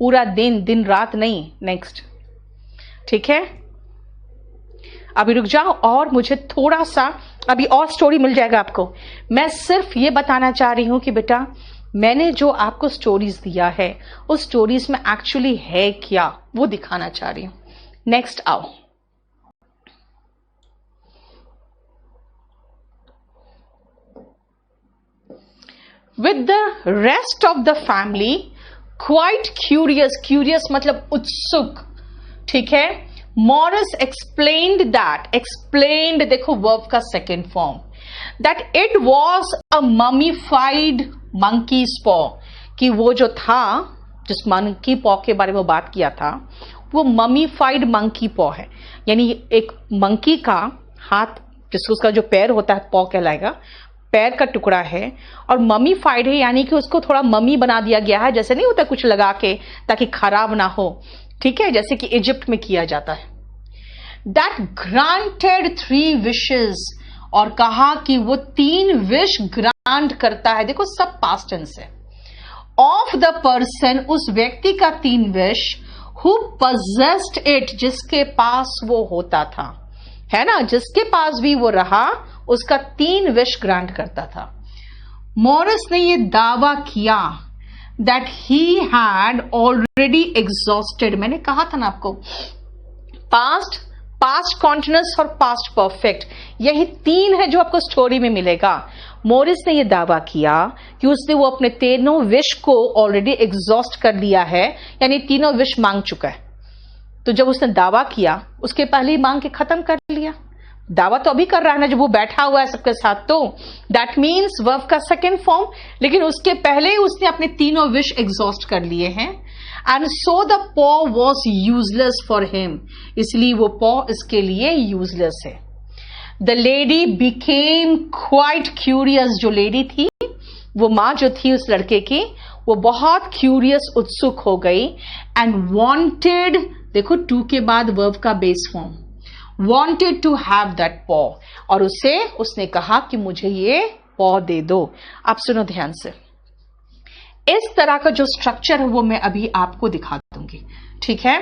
पूरा दिन, दिन रात नहीं। नेक्स्ट, ठीक है, अभी रुक जाओ और मुझे थोड़ा सा अभी और स्टोरी मिल जाएगा आपको। मैं सिर्फ ये बताना चाह रही हूं कि बेटा मैंने जो आपको स्टोरीज दिया है उस स्टोरीज में एक्चुअली है क्या, वो दिखाना चाह रही हूं। नेक्स्ट आओ। With the rest of the family, quite curious, curious मतलब उत्सुक, ठीक है, Morris explained that, explained देखो verb का second form, that it was a mummified monkey's paw, कि वो जो था, जिस monkey paw के बारे में बात किया था, वो mummified monkey paw है, यानी एक monkey का हाथ, जिसको उसका जो पैर होता है paw कहलाएगा, पैर का टुकड़ा है, और ममीफाइड है यानी कि उसको थोड़ा मम्मी बना दिया गया है, जैसे नहीं होता कुछ लगा के ताकि खराब ना हो, ठीक है, जैसे कि इजिप्ट में किया जाता है। दैट ग्रांटेड 3 विशेस, और कहा कि वो 3 विश ग्रांट करता है, देखो सब पास्ट टेंस है, ऑफ द पर्सन, उस व्यक्ति का 3 विश, हु पजेस्ड इट, जिसके पास वो होता था, है ना, जिसके पास भी वो रहा उसका 3 विश ग्रांट करता था। मॉरिस ने ये दावा किया that he had already exhausted, मैंने कहा था ना आपको, पास्ट, पास्ट कॉन्टिन्यूअस और पास्ट परफेक्ट, यही 3 है जो आपको स्टोरी में मिलेगा। मॉरिस ने यह दावा किया कि उसने वो अपने 3 विश को ऑलरेडी एग्जॉस्ट कर लिया है, यानी 3 विश मांग चुका है। तो जब उसने दावा किया उसके पहले ही मांग के खत्म कर लिया। दावा तो अभी कर रहा है ना जब वो बैठा हुआ है सबके साथ, तो दैट मीन्स वर्ब का सेकेंड फॉर्म, लेकिन उसके पहले ही उसने अपने 3 विश एग्जॉस्ट कर लिए हैं। एंड सो द पॉ वॉज यूजलेस फॉर हिम, इसलिए वो पॉ इसके लिए यूजलेस है। The lady became quite curious, जो लेडी थी, वो माँ जो थी उस लड़के की, वो बहुत क्यूरियस, उत्सुक हो गई। एंड वॉन्टेड, देखो 2 के बाद वर्ब का base form, wanted to have that paw, और उसने कहा कि मुझे ये paw दे दो। आप सुनो ध्यान से, इस तरह का जो स्ट्रक्चर है वो मैं अभी आपको दिखा दूंगी, ठीक है।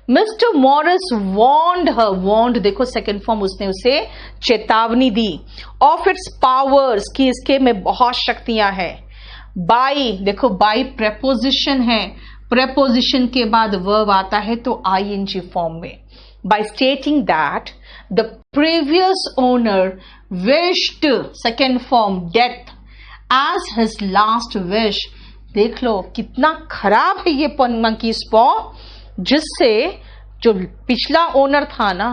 मिस्टर मॉरिस वॉन्ड हर, वॉन्ड देखो सेकेंड फॉर्म, उसने उसे चेतावनी दी, ऑफ इट्स पावर्स, कि इसके में बहुत शक्तियां हैं। बाई, देखो बाई प्रेपोजिशन है, प्रेपोजिशन के बाद वर्ब आता है तो आईएनजी फॉर्म में। By stating that the previous owner wished, second form, death as his last wish। देख लो कितना खराब है ये monkey's paw, जिससे जो पिछला ओनर था ना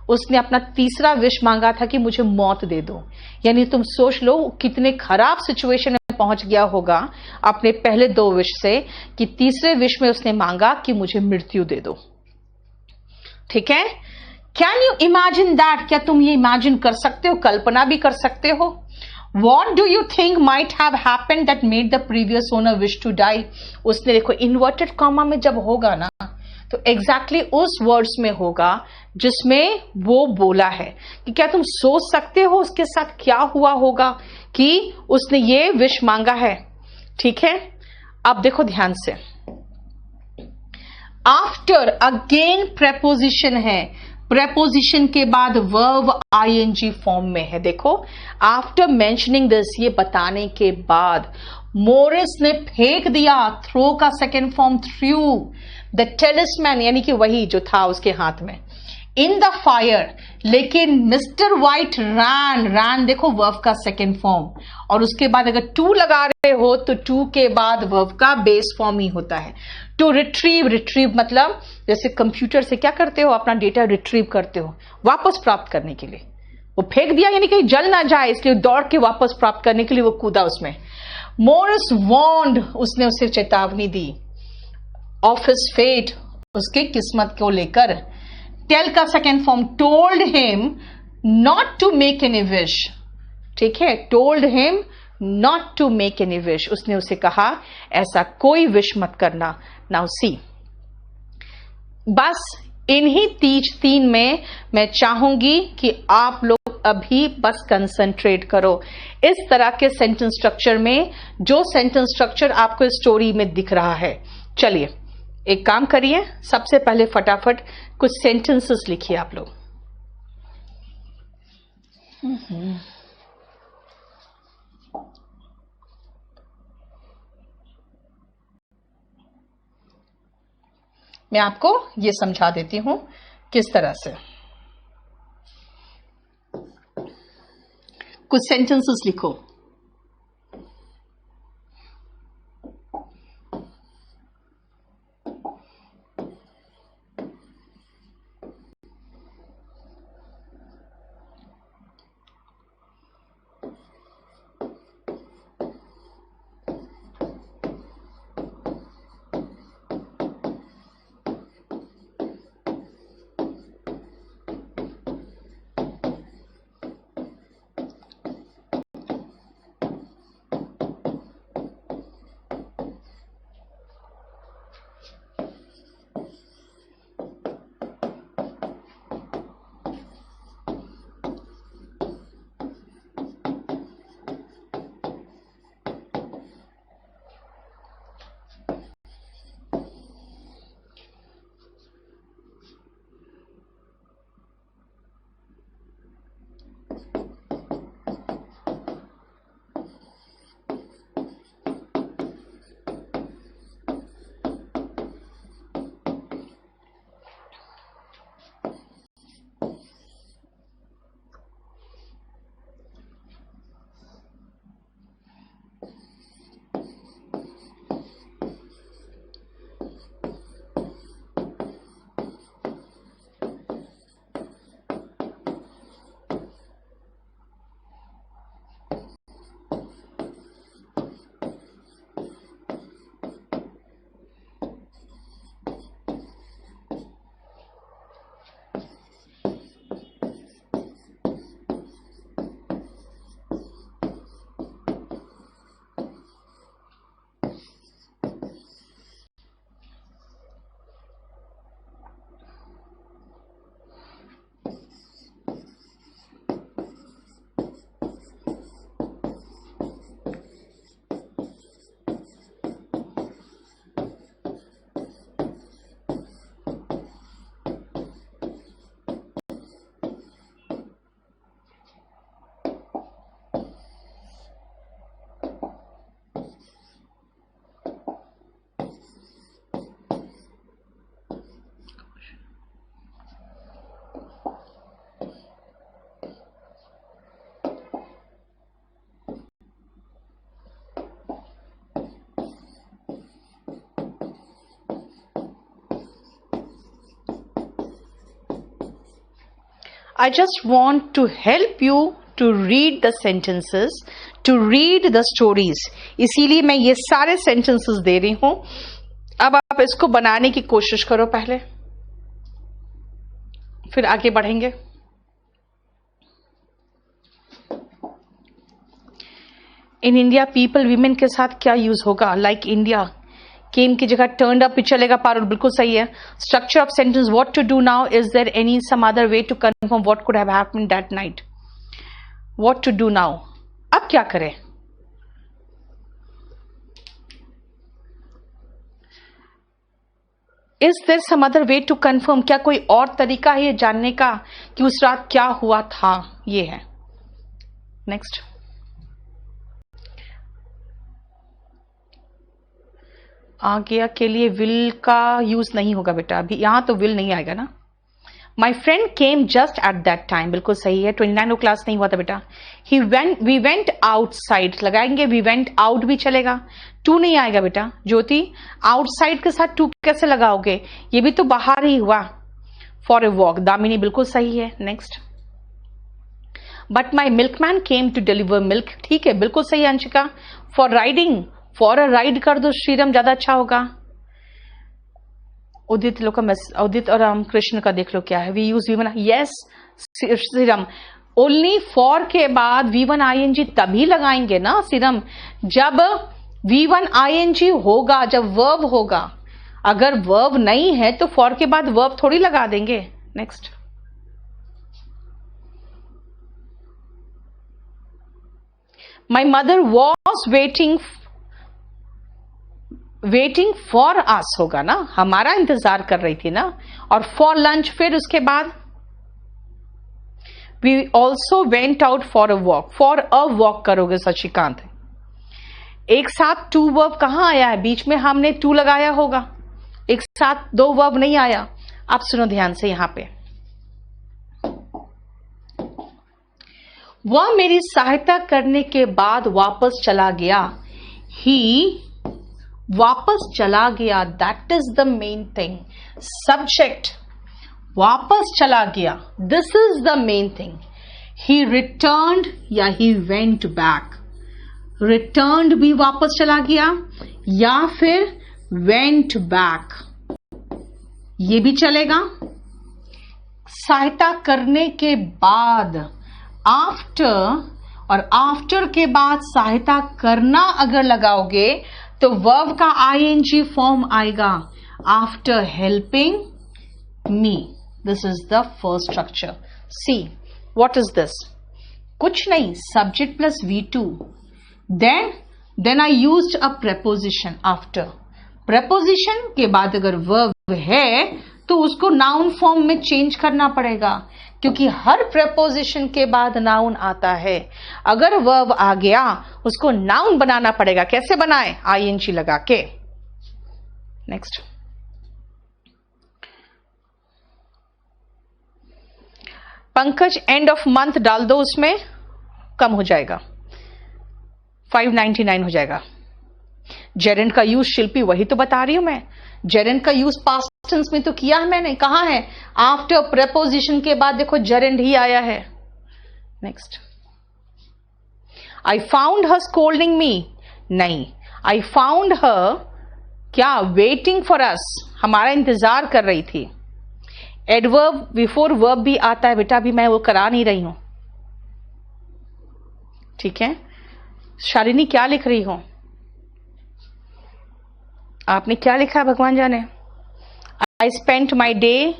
उसने अपना 3रा विश मांगा था कि मुझे मौत दे दो। यानी तुम सोच लो कितने खराब सिचुएशन में पहुंच गया होगा अपने पहले 2 विश से, कि 3रे विश में उसने मांगा कि मुझे मृत्यु दे दो, ठीक है। कैन यू इमेजिन दैट, क्या तुम ये इमेजिन कर सकते हो, कल्पना भी कर सकते हो। What do you think might have happened that made the previous owner wish to die, उसने देखो इन्वर्टेड कॉमा में जब होगा ना तो एग्जैक्टली उस वर्ड्स में होगा जिसमें वो बोला है, कि क्या तुम सोच सकते हो उसके साथ क्या हुआ होगा कि उसने ये विश मांगा है, ठीक है। अब देखो ध्यान से, आफ्टर अगेन प्रेपोजिशन है, प्रेपोजिशन के बाद वर्ब आईएनजी फॉर्म में है। देखो आफ्टर मेंशनिंग दिस, ये बताने के बाद मोरिस ने फेंक दिया, थ्रो का सेकेंड फॉर्म थ्रू, द टेलिस्मैन यानी कि वही जो था उसके हाथ में, इन द फायर, लेकिन मिस्टर व्हाइट रैन, रैन देखो वर्ब का सेकेंड फॉर्म, और उसके बाद अगर टू लगा रहे हो तो टू के बाद वर्ब का बेस फॉर्म ही होता है। टू रिट्रीव, रिट्रीव मतलब जैसे कंप्यूटर से क्या करते हो, अपना डेटा रिट्रीव करते हो वापस प्राप्त करने के लिए। वो फेंक दिया यानी कहीं जल ना जाए, इसलिए दौड़ के वापस प्राप्त करने के लिए वो कूदा उसमें। मोरिस वॉन्ड, उसने उसे चेतावनी दी, ऑफ हिज फेट, उसके किस्मत को लेकर। टेल का second form told him not to make any wish, ठीक है, told him not to make any wish, उसने उसे कहा ऐसा कोई विश मत करना। नाउ सी, बस इन्हीं 3 में मैं चाहूंगी कि आप लोग अभी बस कंसंट्रेट करो इस तरह के सेंटेंस स्ट्रक्चर में, जो सेंटेंस स्ट्रक्चर आपको स्टोरी में दिख रहा है। चलिए एक काम करिए, सबसे पहले फटाफट कुछ सेंटेंसेस लिखिए आप लोग। मैं आपको ये समझा देती हूं किस तरह से। कुछ सेंटेंसेस लिखो। I just want to help you to read the sentences, to read the stories. इसीलिए मैं ये सारे sentences दे रही हूं। अब आप इसको बनाने की कोशिश करो पहले, फिर आगे बढ़ेंगे। इन इंडिया पीपल वीमेन के साथ क्या यूज होगा? लाइक इंडिया केम की जगह टर्न्ड अप भी चलेगा। पारुल बिल्कुल सही है। Structure of sentence, what to do now, is there any some other way to confirm what could have happened that night? What to do now, अब क्या करें? Is there some other way to confirm, क्या कोई और तरीका है ये जानने का कि उस रात क्या हुआ था? ये है। नेक्स्ट, आ गया के लिए विल का यूज नहीं होगा बेटा, अभी यहां तो विल नहीं आएगा ना। My friend came just at that time, बिल्कुल सही है। 29 को क्लास नहीं हुआ था बेटा। वी वेंट आउटसाइड लगाएंगे, वी वेंट आउट भी चलेगा। टू नहीं आएगा बेटा। ज्योति, आउटसाइड के साथ टू कैसे लगाओगे? ये भी तो बाहर ही हुआ। फॉर ए वॉक, दामिनी बिल्कुल सही है। Next, but my milkman came to deliver milk, ठीक है बिल्कुल सही है Anshika. For riding, for a ride कर दो श्रीरम, ज्यादा अच्छा होगा। उदित लोग का उदित और कृष्ण का देख लो क्या है। वी यूज वी1, यस श्रीरम। ओनली फॉर के बाद V1 ING तभी लगाएंगे ना श्रीरम, जब V1 ING होगा, जब वर्ब होगा। अगर वर्ब नहीं है तो फॉर के बाद वर्ब थोड़ी लगा देंगे। Next, my mother was waiting waiting for us होगा ना, हमारा इंतजार कर रही थी ना। और फॉर लंच, फिर उसके बाद we also went out for a walk. For a walk करोगे शशिकांत, एक साथ टू वर्ब कहां आया है? बीच में हमने टू लगाया होगा, एक साथ दो वर्ब नहीं आया। आप सुनो ध्यान से, यहां पे वह मेरी सहायता करने के बाद वापस चला गया। ही वापस चला गया, that is the main thing. Subject वापस चला गया, this is the main thing. He returned या ही वेंट बैक। रिटर्न्ड भी वापस चला गया, या फिर वेंट बैक, ये भी चलेगा। सहायता करने के बाद, आफ्टर, और आफ्टर के बाद सहायता करना अगर लगाओगे तो वर्ब का आईएनजी फॉर्म आएगा, after helping me. This is the first structure. See what is this? कुछ नहीं, subject plus V2, then I used a preposition after. preposition के बाद अगर वर्ब है तो उसको नाउन फॉर्म में चेंज करना पड़ेगा, क्योंकि हर preposition के बाद नाउन आता है। अगर वर्ब आ गया उसको नाउन बनाना पड़ेगा। कैसे बनाए? आईएनजी लगा के। Next, Pankaj end of month डाल दो, उसमें कम हो जाएगा, 599 हो जाएगा। जेरेंट का यूज शिल्पी, वही तो बता रही हूं मैं। जेरेंट का यूज पास्ट टेंस में तो किया है मैंने, कहां है? आफ्टर प्रेपोजिशन के बाद देखो जेरेंट ही आया है। Next, I found her scolding me, नहीं, आई फाउंड हर क्या? वेटिंग फॉर अस, हमारा इंतजार कर रही थी। एडवर्ब बिफोर वर्ब भी आता है बेटा, अभी मैं वो करा नहीं रही हूं, ठीक है। शालिनी क्या लिख रही हो? आपने क्या लिखा है भगवान जाने। आई स्पेंट माई डे,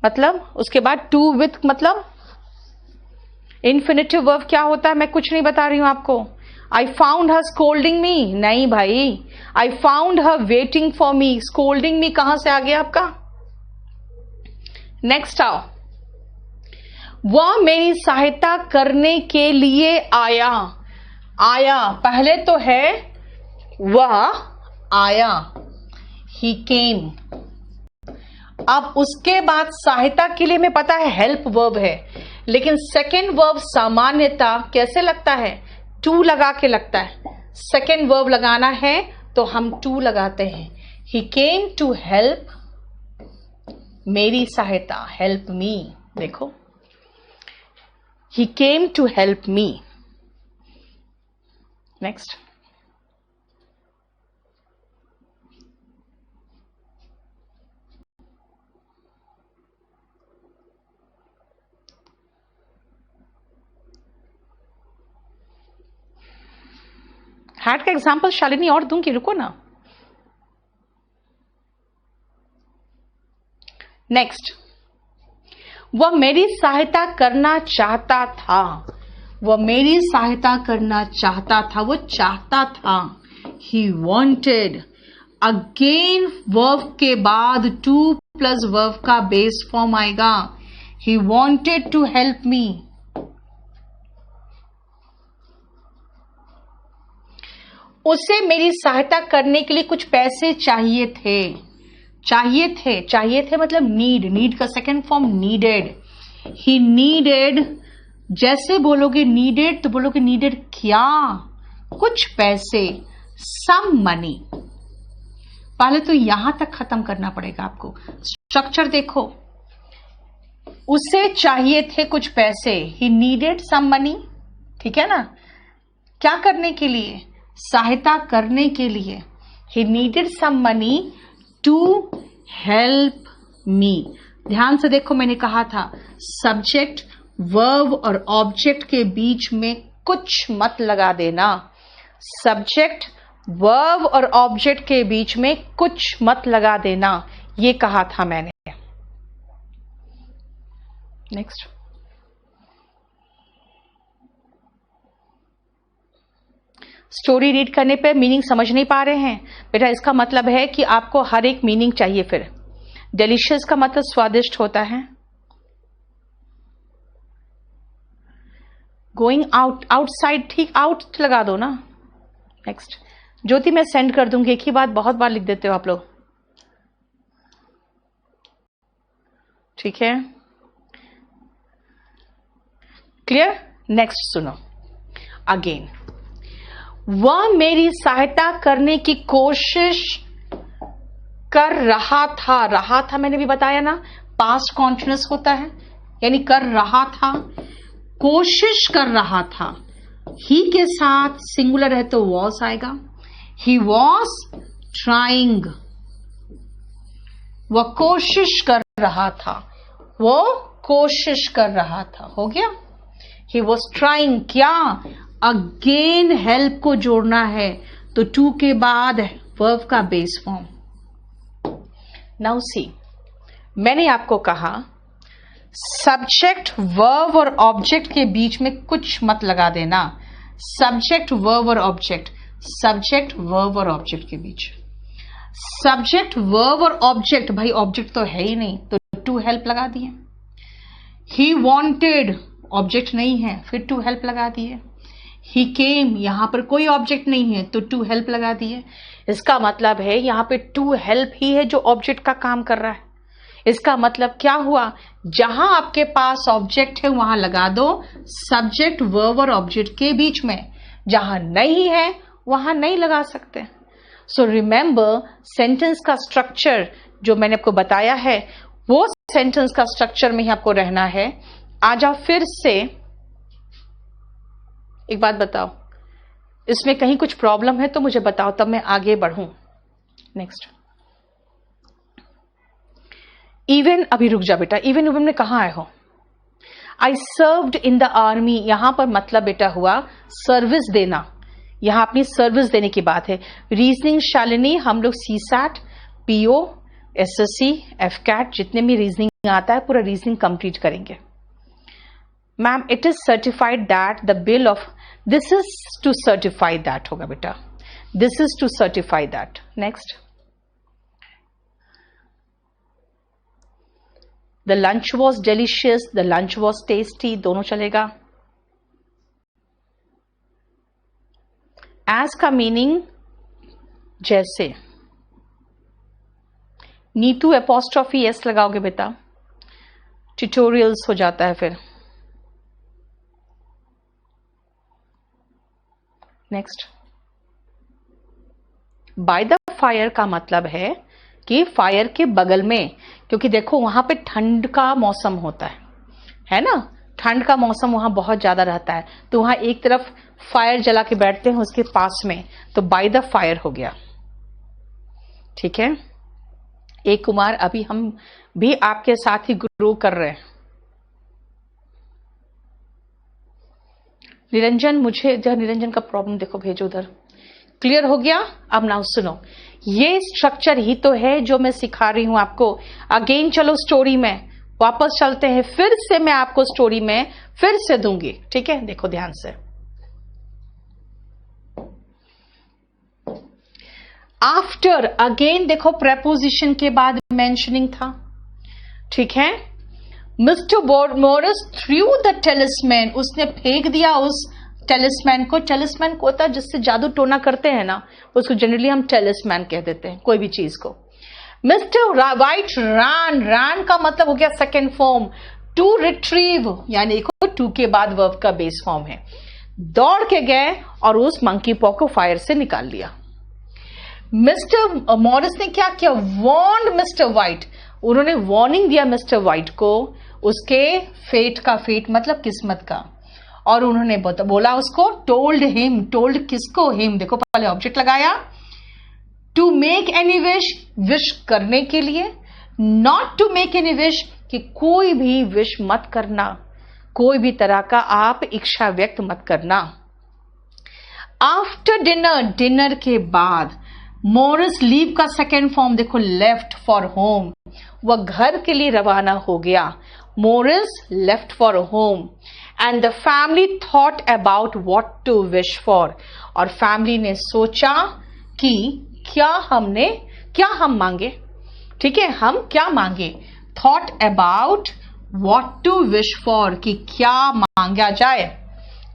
मतलब उसके बाद टू विथ, मतलब इन्फिनिटिव वर्ब क्या होता है मैं कुछ नहीं बता रही हूं आपको। आई फाउंड हर स्कोल्डिंग मी, नहीं भाई, I found her waiting for me. Scolding me कहां से आ गया आपका? नेक्स्ट आओ, वह मेरी सहायता करने के लिए आया। आया पहले तो है, वह आया, ही केम। अब उसके बाद सहायता के लिए में पता है हेल्प वर्ब है, लेकिन सेकेंड वर्ब सामान्यता कैसे लगता है? टू लगा के लगता है। सेकेंड वर्ब लगाना है तो हम टू लगाते हैं। ही केम टू हेल्प, मेरी सहायता, हेल्प मी। देखो, he came to help me. Next, had का एग्जाम्पल शालिनी और दूंगी, रुको ना। नेक्स्ट, वह मेरी सहायता करना चाहता था। वह मेरी सहायता करना चाहता था, वो चाहता था। ही वॉन्टेड, अगेन वर्ब के बाद टू प्लस वर्ब का बेस फॉर्म आएगा। He wanted to help me. उसे मेरी सहायता करने के लिए कुछ पैसे चाहिए थे। चाहिए थे मतलब नीड का second form needed. He needed, जैसे बोलोगे नीडेड तो बोलोगे नीडेड क्या? कुछ पैसे, सम मनी। पहले तो यहां तक खत्म करना पड़ेगा आपको। स्ट्रक्चर देखो, उसे चाहिए थे कुछ पैसे, ही नीडेड सम मनी, ठीक है ना। क्या करने के लिए? सहायता करने के लिए। He needed some money to help me. ध्यान से देखो, मैंने कहा था सब्जेक्ट, वर्ब और ऑब्जेक्ट के बीच में कुछ मत लगा देना। सब्जेक्ट, वर्ब और ऑब्जेक्ट के बीच में कुछ मत लगा देना, ये कहा था मैंने। नेक्स्ट, स्टोरी रीड करने पे मीनिंग समझ नहीं पा रहे हैं बेटा, इसका मतलब है कि आपको हर एक मीनिंग चाहिए। फिर डिलीशियस का मतलब स्वादिष्ट होता है। गोइंग आउट, आउटसाइड, ठीक, आउट लगा दो ना। नेक्स्ट, ज्योति मैं सेंड कर दूंगी, एक ही बात बहुत बार लिख देते हो आप लोग, ठीक है, क्लियर। नेक्स्ट सुनो अगेन, वह मेरी सहायता करने की कोशिश कर रहा था। रहा था मैंने भी बताया ना, पास्ट कॉन्टिन्यूअस होता है, यानी कर रहा था, कोशिश कर रहा था। ही के साथ सिंगुलर है तो वॉज आएगा। ही वॉज ट्राइंग, वह कोशिश कर रहा था, वो कोशिश कर रहा था, हो गया। ही वॉज ट्राइंग, क्या, अगेन हेल्प को जोड़ना है तो टू के बाद वर्ब का बेस फॉर्म। नाउ सी, मैंने आपको कहा सब्जेक्ट वर्ब और ऑब्जेक्ट के बीच में कुछ मत लगा देना। सब्जेक्ट वर्ब और ऑब्जेक्ट, सब्जेक्ट वर्ब और ऑब्जेक्ट के बीच, सब्जेक्ट वर्ब और ऑब्जेक्ट, भाई ऑब्जेक्ट तो है ही नहीं तो टू हेल्प लगा दिए। ही वॉन्टेड, ऑब्जेक्ट नहीं है, फिर टू हेल्प लगा दिए। ही केम, यहां पर कोई ऑब्जेक्ट नहीं है तो टू हेल्प लगा दिए। इसका मतलब है यहां पे टू हेल्प ही है जो ऑब्जेक्ट का काम कर रहा है। इसका मतलब क्या हुआ, जहां आपके पास ऑब्जेक्ट है वहां लगा दो सब्जेक्ट वर्ब और ऑब्जेक्ट के बीच में, जहां नहीं है वहां नहीं लगा सकते। सो रिमेंबर, सेंटेंस का स्ट्रक्चर जो मैंने आपको बताया है वो सेंटेंस का स्ट्रक्चर में ही आपको रहना है। आ जाओ फिर से, एक बात बताओ, इसमें कहीं कुछ प्रॉब्लम है तो मुझे बताओ, तब मैं आगे बढ़ूं। नेक्स्ट, इवन, अभी रुक जा बेटा, इवन इवन में कहां आए हो। आई सर्व्ड इन द आर्मी, यहां पर मतलब बेटा हुआ सर्विस देना, यहां अपनी सर्विस देने की बात है। रीजनिंग शालिनी, हम लोग सीसैट, पीओ, एसएससी, एफकैट, जितने भी रीजनिंग आता है पूरा रीजनिंग कंप्लीट करेंगे। Ma'am it is certified that the bill of, this is to certify that होगा बेटा, this is to certify that. Next, the lunch was delicious, the lunch was tasty, दोनों चलेगा। एज का meaning जैसे, Neetu apostrophe S लगाओगे बेटा, tutorials हो जाता है फिर। नेक्स्ट, बाय द फायर का मतलब है कि फायर के बगल में, क्योंकि देखो वहां पे ठंड का मौसम होता है ना, ठंड का मौसम वहां बहुत ज्यादा रहता है, तो वहां एक तरफ फायर जला के बैठते हैं उसके पास में, तो बाय द फायर हो गया, ठीक है। एक कुमार, अभी हम भी आपके साथ ही ग्रो कर रहे हैं। निरंजन, मुझे जब निरंजन का प्रॉब्लम देखो भेजो उधर, क्लियर हो गया। अब नाउ सुनो, ये स्ट्रक्चर ही तो है जो मैं सिखा रही हूं आपको। अगेन चलो स्टोरी में वापस चलते हैं, फिर से मैं आपको स्टोरी में फिर से दूंगी, ठीक है। देखो ध्यान से, आफ्टर, अगेन देखो प्रेपोजिशन के बाद मेंशनिंग था, ठीक है। मिस्टर मॉरिस थ्रू द टेलिस्मैन, उसने फेंक दिया उस टेलिस्मैन को। टेलिस्मैन को होता है जिससे जादू टोना करते हैं ना, उसको जनरली हम टेलिस्मैन कह देते हैं कोई भी चीज को। मिस्टर वाइट रैन, रैन का मतलब हो गया सेकेंड फॉर्म, टू रिट्रीव, यानी देखो टू के बाद वर्ब का बेस फॉर्म है। दौड़ के गए और उस मंकी पॉ को फायर से निकाल लिया। मिस्टर मॉरिस ने क्या किया, वॉर्न मिस्टर वाइट, उन्होंने वार्निंग दिया मिस्टर वाइट को उसके फेट का, फेट मतलब किस्मत का, और उन्होंने बोला उसको, टोल्ड हिम, टोल्ड किसको, हिम, देखो पहले ऑब्जेक्ट लगाया, to make any wish, wish करने के लिए, not to make any wish, कि कोई भी विश मत करना, कोई भी तरह का आप इच्छा व्यक्त मत करना। आफ्टर डिनर, डिनर के बाद, मॉरिस लीव का सेकेंड फॉर्म देखो, लेफ्ट फॉर होम, वह घर के लिए रवाना हो गया। Morris left for home and the family thought about what to wish for, और फैमिली ने सोचा कि क्या हम मांगे, ठीक है, हम क्या मांगे, thought about what to wish for, कि क्या मांगा जाए,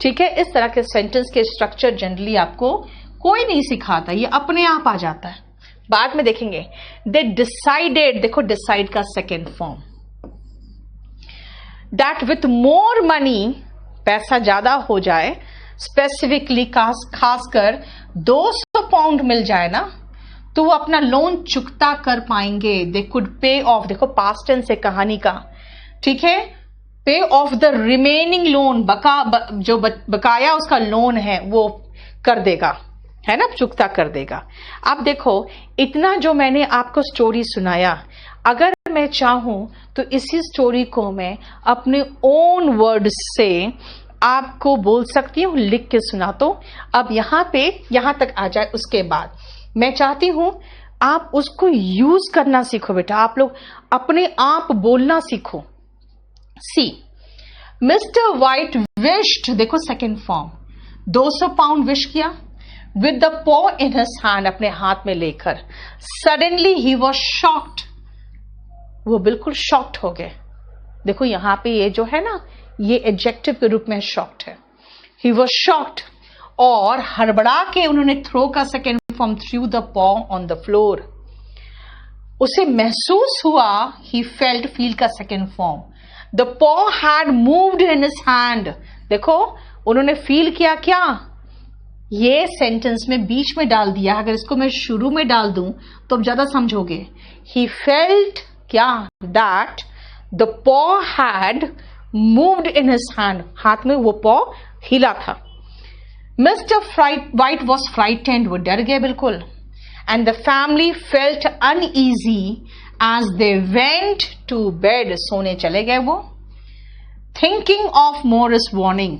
ठीक है। इस तरह के सेंटेंस के स्ट्रक्चर जनरली आपको कोई नहीं सिखाता, ये अपने आप आ जाता है, बाद में देखेंगे। दे डिसाइडेड, देखो डिसाइड का second form, that with more money, पैसा ज्यादा हो जाए, स्पेसिफिकली खासकर 200 पाउंड मिल जाए ना, तो वो अपना लोन चुकता कर पाएंगे। दे कुड पे ऑफ, देखो पास्ट टेंस है कहानी का, ठीक है, पे ऑफ द रिमेनिंग लोन, जो बकाया उसका लोन है वो कर देगा, है ना, चुकता कर देगा। अब देखो इतना जो मैंने आपको स्टोरी सुनाया, अगर मैं चाहूं तो इसी स्टोरी को मैं अपने ओन वर्ड से आपको बोल सकती हूं, लिख के सुना। तो अब यहां तक आ जाए, उसके बाद मैं चाहती हूं आप उसको यूज करना सीखो बेटा, आप लोग अपने आप बोलना सीखो। सी, मिस्टर वाइट विश्ड, देखो सेकेंड फॉर्म, 200 पाउंड विश किया, विद द पॉ इन हिज हैंड, अपने हाथ में लेकर। सडनली ही वॉज शॉक्ड, वो बिल्कुल शॉक्ड हो गए। देखो यहां पे ये जो है ना, ये एडजेक्टिव के रूप में शॉक्ड है। ही वॉज शॉक्ड, और हड़बड़ा के उन्होंने थ्रो का सेकेंड फॉर्म, थ्रू द पॉ ऑन द फ्लोर। उसे महसूस हुआ, ही फेल्ट, फील का सेकेंड फॉर्म, द पॉ had moved in his hand. देखो उन्होंने फील किया, क्या, ये सेंटेंस में बीच में डाल दिया, अगर इसको मैं शुरू में डाल दूं तो अब ज्यादा समझोगे। ही फेल्ट क्या, दैट द पॉ had moved in his hand, हाथ में वो पॉ हिला था। मिस्टर वाइट वॉज फ्राइटेंड, वो डर गए बिल्कुल। And the family felt uneasy as they went to bed, सोने चले गए वो। थिंकिंग ऑफ मोरिस वार्निंग,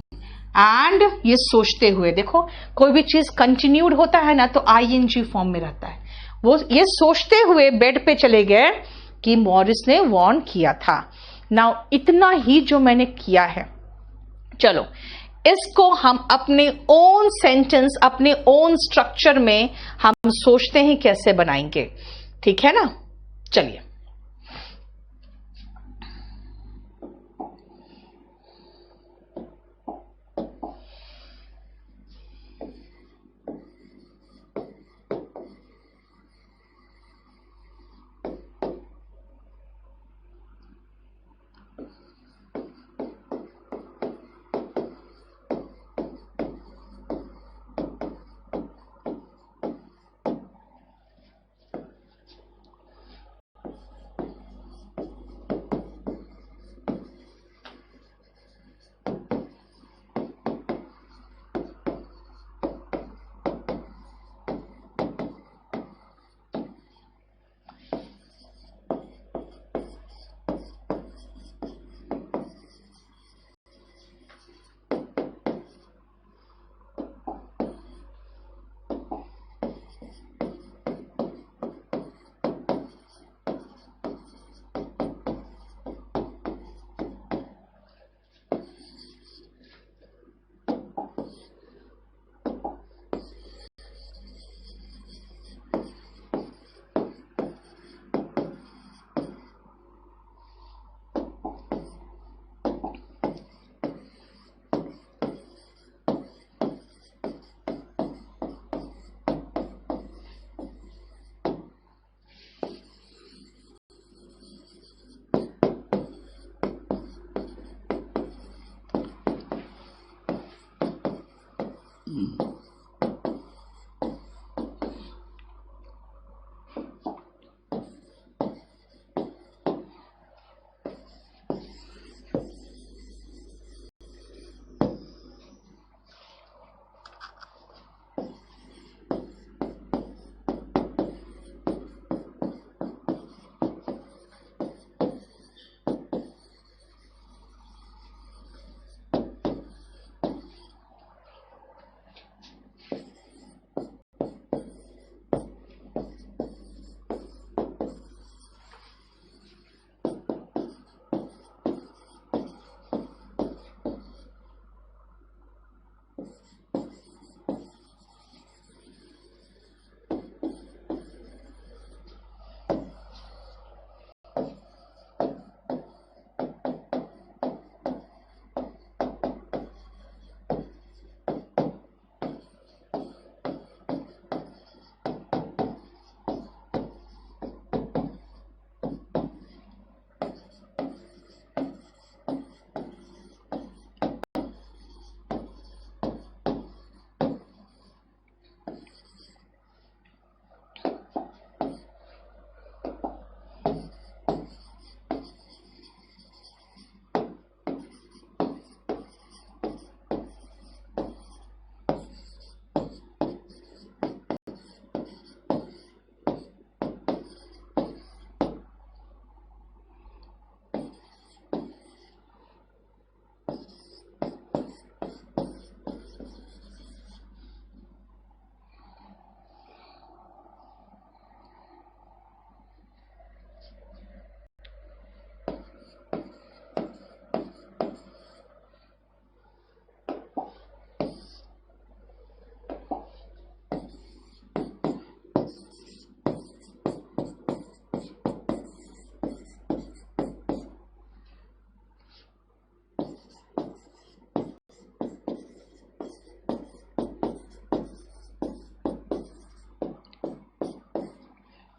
एंड ये सोचते हुए, देखो कोई भी चीज कंटिन्यूड होता है ना तो आईएनजी फॉर्म में रहता है, वो ये सोचते हुए बेड पे चले गए कि मॉरिस ने वार्न किया था। नाउ इतना ही जो मैंने किया है, चलो इसको हम अपने ओन सेंटेंस, अपने ओन स्ट्रक्चर में हम सोचते हैं कैसे बनाएंगे, ठीक है ना। चलिए,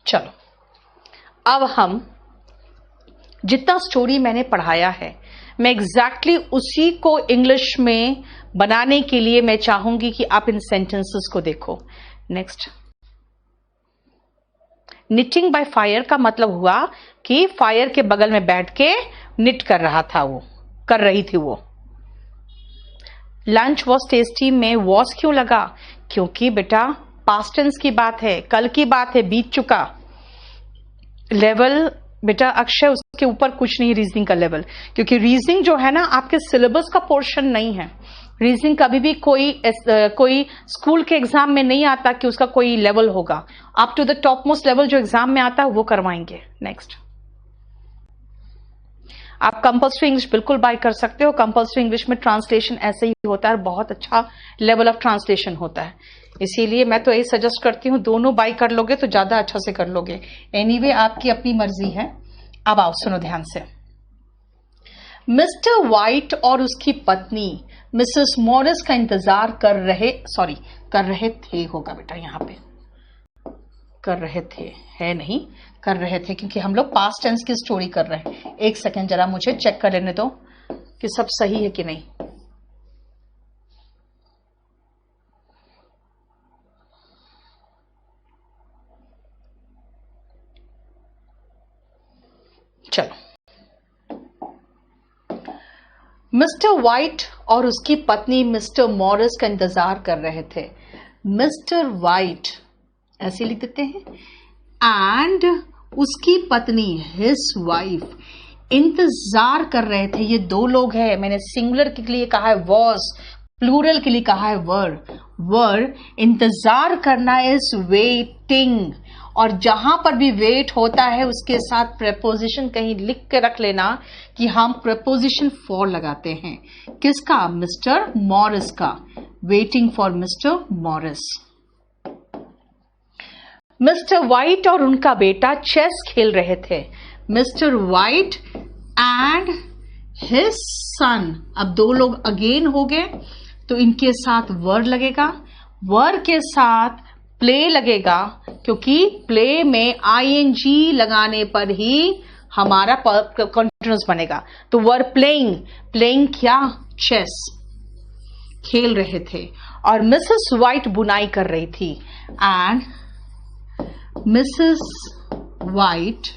चलो, अब हम जितना स्टोरी मैंने पढ़ाया है, मैं एग्जैक्टली उसी को इंग्लिश में बनाने के लिए मैं चाहूंगी कि आप इन सेंटेंसेस को देखो। नेक्स्ट, निटिंग बाय फायर का मतलब हुआ कि फायर के बगल में बैठ के निट कर रहा था, वो कर रही थी वो। लंच वॉज टेस्टी में वॉज क्यों लगा? क्योंकि बेटा पास्ट टेंस की बात है, कल की बात है, बीत चुका। लेवल बेटा अक्षय उसके ऊपर कुछ नहीं, रीजनिंग का लेवल, क्योंकि रीजनिंग जो है ना आपके सिलेबस का पोर्शन नहीं है। रीजनिंग कभी भी कोई स्कूल के एग्जाम में नहीं आता कि उसका कोई लेवल होगा। Up to the top most level जो एग्जाम में आता है वो करवाएंगे। नेक्स्ट, आप कंपल्सरी इंग्लिश बिल्कुल बाय कर सकते हो। कंपल्सरी इंग्लिश में ट्रांसलेशन ऐसे ही होता है, बहुत अच्छा लेवल ऑफ ट्रांसलेशन होता है, इसीलिए मैं तो यही सजेस्ट करती हूं दोनों बाय कर लोगे तो ज्यादा अच्छा से कर लोगे। एनीवे आपकी अपनी मर्जी है। अब आओ सुनो ध्यान से। मिस्टर वाइट और उसकी पत्नी मिसेस मॉरिस का इंतजार कर रहे थे होगा बेटा, यहां पे कर रहे थे है नहीं, कर रहे थे, क्योंकि हम लोग पास्ट टेंस की स्टोरी कर रहे हैं। एक सेकंड जरा मुझे चेक कर लेने दो कि सब सही है कि नहीं। चलो, मिस्टर वाइट और उसकी पत्नी मिस्टर मॉरिस का इंतजार कर रहे थे। मिस्टर वाइट ऐसे लिख देते हैं, एंड उसकी पत्नी हिज वाइफ इंतजार कर रहे थे। ये दो लोग हैं, मैंने सिंगुलर के लिए कहा है वॉज, प्लूरल के लिए कहा है वर। इंतजार करना इज वेटिंग, और जहां पर भी वेट होता है उसके साथ प्रेपोजिशन कहीं लिख के रख लेना कि हम प्रेपोजिशन फॉर लगाते हैं। किसका? मिस्टर मॉरिस का। Waiting for mister Morris. Mister white और उनका बेटा चेस खेल रहे थे। Mister white and his son, अब दो लोग अगेन हो गए तो इनके साथ वर्ड लगेगा, वर्ड के साथ प्ले लगेगा, क्योंकि प्ले में आईएनजी लगाने पर ही हमारा कंटीन्यूअस बनेगा। तो वर्ड प्लेइंग, प्लेइंग क्या? चेस खेल रहे थे। और मिसेस वाइट बुनाई कर रही थी, and Mrs white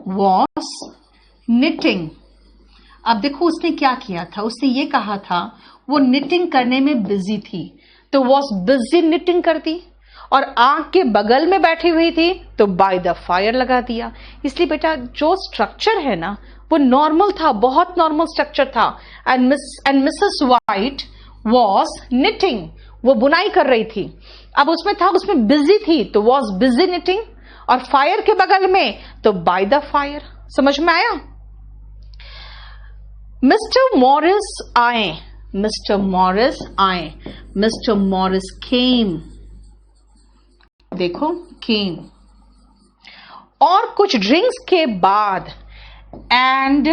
was knitting. अब देखो उसने क्या किया था, उसने ये कहा था वो निटिंग करने में बिजी थी, तो वॉज बिजी निटिंग कर दी, और आंख के बगल में बैठी हुई थी तो बाय द फायर लगा दिया। इसलिए बेटा जो स्ट्रक्चर है ना वो नॉर्मल था, बहुत नॉर्मल स्ट्रक्चर था। And Mrs white was knitting, वो बुनाई कर रही थी। अब उसमें था, उसमें बिजी थी तो वॉज बिजी निटिंग, और फायर के बगल में तो बाय द फायर। समझ में आया? मिस्टर मॉरिस आए, मिस्टर मॉरिस केम, देखो केम, और कुछ ड्रिंक्स के बाद एंड